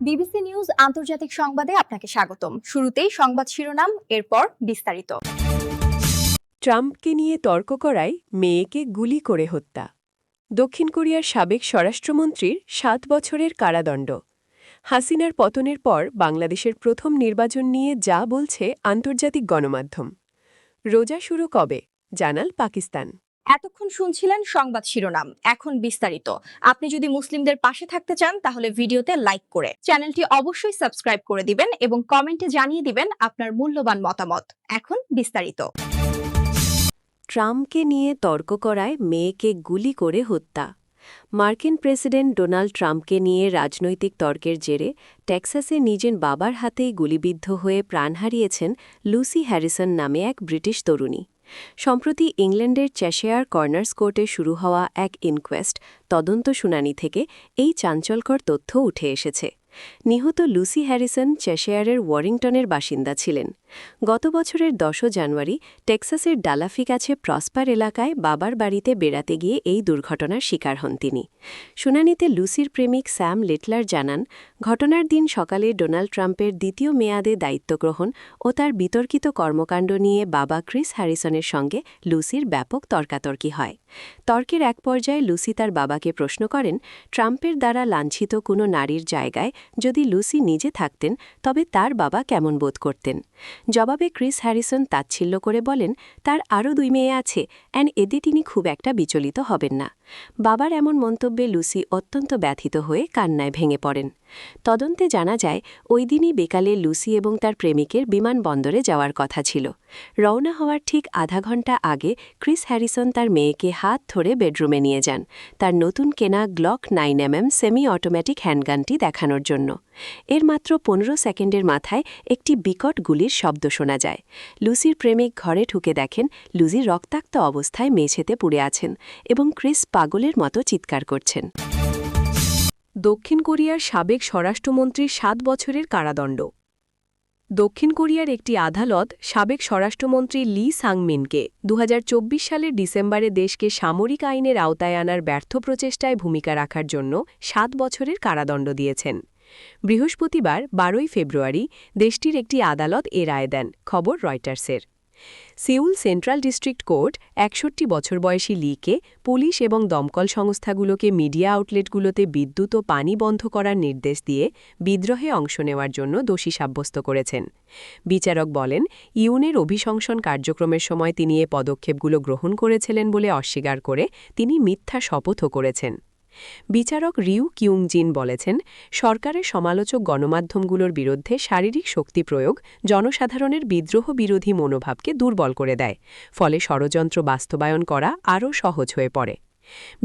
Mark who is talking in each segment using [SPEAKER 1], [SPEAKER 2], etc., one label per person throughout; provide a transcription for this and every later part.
[SPEAKER 1] BBC news আন্তর্জাতিক সংবাদে আপনাকে স্বাগতম। শুরুতেই সংবাদ শিরোনাম, এরপর বিস্তারিত।
[SPEAKER 2] ট্রাম্পকে নিয়ে তর্ক করায় মেয়েকে গুলি করে হত্যা। দক্ষিণ কোরিয়ার সাবেক স্বরাষ্ট্রমন্ত্রীর 7 বছরের কারাদণ্ড। হাসিনার পতনের পর বাংলাদেশের প্রথম নির্বাচন নিয়ে যা বলছে আন্তর্জাতিক গণমাধ্যম। রোজা শুরু কবে, জানাল পাকিস্তান।
[SPEAKER 1] এতক্ষণ শুনছিলেন সংবাদ শিরোনাম, এখন বিস্তারিত। আপনি যদি মুসলিমদের পাশে থাকতে চান তাহলে ভিডিওতে লাইক করে চ্যানেলটি অবশ্যই সাবস্ক্রাইব করে দিবেন এবং কমেন্টে জানিয়ে দিবেন আপনার মূল্যবান মতামত। এখন বিস্তারিত।
[SPEAKER 2] ট্রাম্পকে নিয়ে তর্ক করায় মেয়েকে গুলি করে হত্যা। মার্কিন প্রেসিডেন্ট ডোনাল্ড ট্রাম্পকে নিয়ে রাজনৈতিক তর্কের জেরে টেক্সাসে নিজের বাবার হাতেই গুলিবিদ্ধ হয়ে প্রাণ হারিয়েছেন লুসি হ্যারিসন নামে এক ব্রিটিশ তরুণী। সম্প্রতি ইংল্যান্ডের চ্যাশেয়ার কর্নার্স কোর্টে শুরু হওয়া এক ইনকোয়েস্ট তদন্ত শুনানি থেকে এই চাঞ্চল্যকর তথ্য উঠে এসেছে। নিহত লুসি হ্যারিসন চ্যাশেয়ারের ওয়ারিংটনের বাসিন্দা ছিলেন। গত বছরের 10 জানুয়ারি টেক্সাসের ডালাফি কাছে প্রসপার এলাকায় বাবার বাড়িতে বেড়াতে গিয়ে এই দুর্ঘটনার শিকার হন তিনি। শুনানিতে লুসির প্রেমিক স্যাম লিটলার জানান, ঘটনার দিন সকালে ডোনাল্ড ট্রাম্পের দ্বিতীয় মেয়াদে দায়িত্ব গ্রহণ ও তার বিতর্কিত কর্মকাণ্ড নিয়ে বাবা ক্রিস হ্যারিসনের সঙ্গে লুসির ব্যাপক তর্কাতর্কি হয়। তর্কের এক পর্যায়ে লুসি তার বাবাকে প্রশ্ন করেন, ট্রাম্পের দ্বারা লাঞ্ছিত কোনো নারীর জায়গায় যদি লুসি নিজে থাকতেন তবে তার বাবা কেমন বোধ করতেন। জবাবে ক্রিস হ্যারিসন তাচ্ছিল্য করে বলেন, তার আরও 2 মেয়ে আছে, এতে তিনি খুব একটা বিচলিত হবেন না। বাবার এমন মন্তব্যে লুসি অত্যন্ত ব্যথিত হয়ে কান্নায় ভেঙে পড়েন। তদন্তে জানা যায়, ওই দিনই বিকালে লুসি এবং তার প্রেমিকের বিমানবন্দরে যাওয়ার কথা ছিল। রওনা হওয়ার ঠিক আধা ঘণ্টা আগে ক্রিস হ্যারিসন তার মেয়েকে হাত ধরে বেডরুমে নিয়ে যান, তার নতুন কেনা গ্লক 9mm সেমি অটোমেটিক হ্যান্ডগানটি দেখানোর জন্য। এর মাত্র 15 সেকেন্ডের মাথায় একটি বিকট গুলির শব্দ শোনা যায়। লুসির প্রেমিক ঘরে ঢুকে দেখেন লুসি রক্তাক্ত অবস্থায় মেঝেতে পুড়ে আছেন এবং ক্রিস পাগলের মতো চিৎকার করছেন। দক্ষিণ কোরিয়ার সাবেক স্বরাষ্ট্রমন্ত্রীর 7 বছরের কারাদণ্ড। দক্ষিণ কোরিয়ার একটি আদালত সাবেক স্বরাষ্ট্রমন্ত্রী লি সাংমিনকে 2024 সালের ডিসেম্বরে দেশকে সামরিক আইনের আওতায় আনার ব্যর্থ প্রচেষ্টায় ভূমিকা রাখার জন্য 7 বছরের কারাদণ্ড দিয়েছেন। বৃহস্পতিবার 12 ফেব্রুয়ারি দেশটির একটি আদালত এ রায় দেন, খবর রয়টার্সের। সিউল সেন্ট্রাল ডিস্ট্রিক্ট কোর্ট 61 বছর বয়সী লিকে পুলিশ এবং দমকল সংস্থাগুলোকে মিডিয়া আউটলেটগুলোতে বিদ্যুৎ ও পানি বন্ধ করার নির্দেশ দিয়ে বিদ্রোহে অংশ নেওয়ার জন্য দোষী সাব্যস্ত করেছেন। বিচারক বলেন, ইউনের অভিশংসন কার্যক্রমের সময় তিনি এ পদক্ষেপগুলো গ্রহণ করেছিলেন বলে অস্বীকার করে তিনি মিথ্যা শপথও করেছেন। বিচারক রিউ কিউং জিন বলেছেন, সরকারের সমালোচক গণমাধ্যমগুলোর বিরুদ্ধে শারীরিক শক্তি প্রয়োগ জনসাধারণের বিদ্রোহ বিরোধী মনোভাবকে দুর্বল করে দেয়, ফলে ষড়যন্ত্র বাস্তবায়ন করা আরও সহজ হয়ে পড়ে।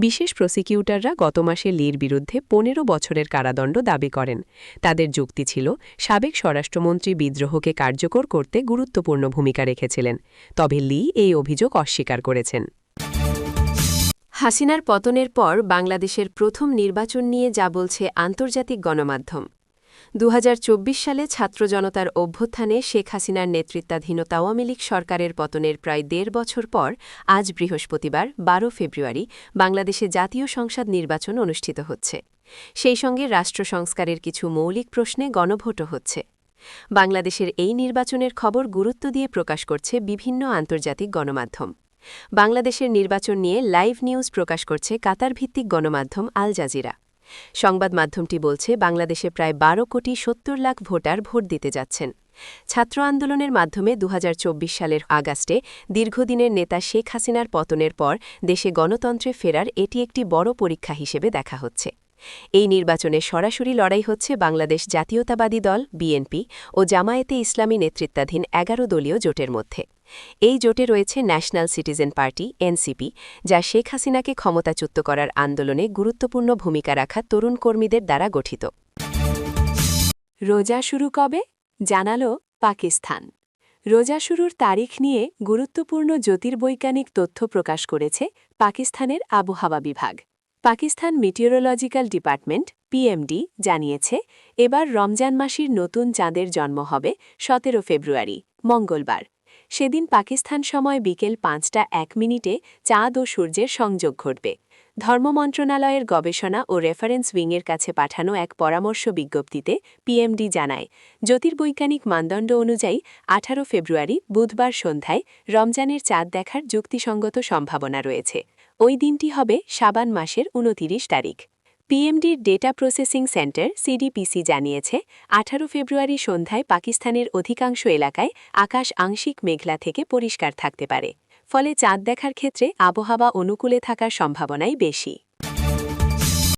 [SPEAKER 2] বিশেষ প্রসিকিউটররা গত মাসে লির বিরুদ্ধে 15 বছরের কারাদণ্ড দাবি করেন। তাদের যুক্তি ছিল, সাবেক স্বরাষ্ট্রমন্ত্রী বিদ্রোহকে কার্যকর করতে গুরুত্বপূর্ণ ভূমিকা রেখেছিলেন, তবে লি এই অভিযোগ অস্বীকার করেছেন। হাসিনার পতনের পর বাংলাদেশের প্রথম নির্বাচন নিয়ে যা বলছে আন্তর্জাতিক গণমাধ্যম। 2024 সালে ছাত্র জনতার অভ্যুত্থানে শেখ হাসিনার নেতৃত্বাধীন আওয়ামী লীগ সরকারের পতনের প্রায় 1.5 বছর পর আজ বৃহস্পতিবার 12 ফেব্রুয়ারি বাংলাদেশে জাতীয় সংসদ নির্বাচন অনুষ্ঠিত হচ্ছে। সেই সঙ্গে রাষ্ট্র সংস্কারের কিছু মৌলিক প্রশ্নে গণভোটও হচ্ছে। বাংলাদেশের এই নির্বাচনের খবর গুরুত্ব দিয়ে প্রকাশ করছে বিভিন্ন আন্তর্জাতিক গণমাধ্যম। বাংলাদেশের নির্বাচন নিয়ে লাইভ নিউজ প্রকাশ করছে কাতার ভিত্তিক গণমাধ্যম আল জাজিরা। সংবাদ মাধ্যমটি বলছে, বাংলাদেশে প্রায় 12 কোটি 70 লাখ ভোটার ভোট দিতে যাচ্ছেন। ছাত্র আন্দোলনের মাধ্যমে 2024 সালের আগস্টে দীর্ঘদিনের নেতা শেখ হাসিনার পতনের পর দেশে গণতন্ত্রে ফেরার এটি একটি বড় পরীক্ষা হিসেবে দেখা হচ্ছে। এই নির্বাচনে সরাসরি লড়াই হচ্ছে বাংলাদেশ জাতীয়তাবাদী দল বিএনপি ও জামায়াতে ইসলামী নেতৃত্বাধীন 11 দলীয় জোটের মধ্যে। এই জোটে রয়েছে ন্যাশনাল সিটিজেন পার্টি এনসিপি, যা শেখ হাসিনাকে ক্ষমতাচ্যুত করার আন্দোলনে গুরুত্বপূর্ণ ভূমিকা রাখা তরুণ কর্মীদের দ্বারা গঠিত। রোজা শুরু কবে, জানালো পাকিস্তান। রোজা শুরুর তারিখ নিয়ে গুরুত্বপূর্ণ জ্যোতির্বৈজ্ঞানিক তথ্য প্রকাশ করেছে পাকিস্তানের আবহাওয়া বিভাগ। পাকিস্তান মিটিওরোলজিক্যাল ডিপার্টমেন্ট পিএমডি জানিয়েছে, এবার রমজান মাসের নতুন চাঁদের জন্ম হবে 17 ফেব্রুয়ারি মঙ্গলবার। সেদিন পাকিস্তান সময় বিকেল 5টা 1 মিনিটে চাঁদ ও সূর্যের সংযোগ ঘটবে। ধর্ম মন্ত্রণালয়ের গবেষণা ও রেফারেন্স উইংয়ের কাছে পাঠানো এক পরামর্শ বিজ্ঞপ্তিতে পিএমডি জানায়, জ্যোতির্বৈজ্ঞানিক মানদণ্ড অনুযায়ী 18 ফেব্রুয়ারি বুধবার সন্ধ্যায় রমজানের চাঁদ দেখার যুক্তিসঙ্গত সম্ভাবনা রয়েছে। ওই দিনটি হবে শাবান মাসের 29 তারিখ। পিএমডির ডেটা প্রসেসিং সেন্টার সিডিপিসি জানিয়েছে, 18 ফেব্রুয়ারি সন্ধ্যায় পাকিস্তানের অধিকাংশ এলাকায় আকাশ আংশিক মেঘলা থেকে পরিষ্কার থাকতে পারে। ফলে চাঁদ দেখার ক্ষেত্রে আবহাওয়া অনুকূলে থাকার সম্ভাবনাই বেশি।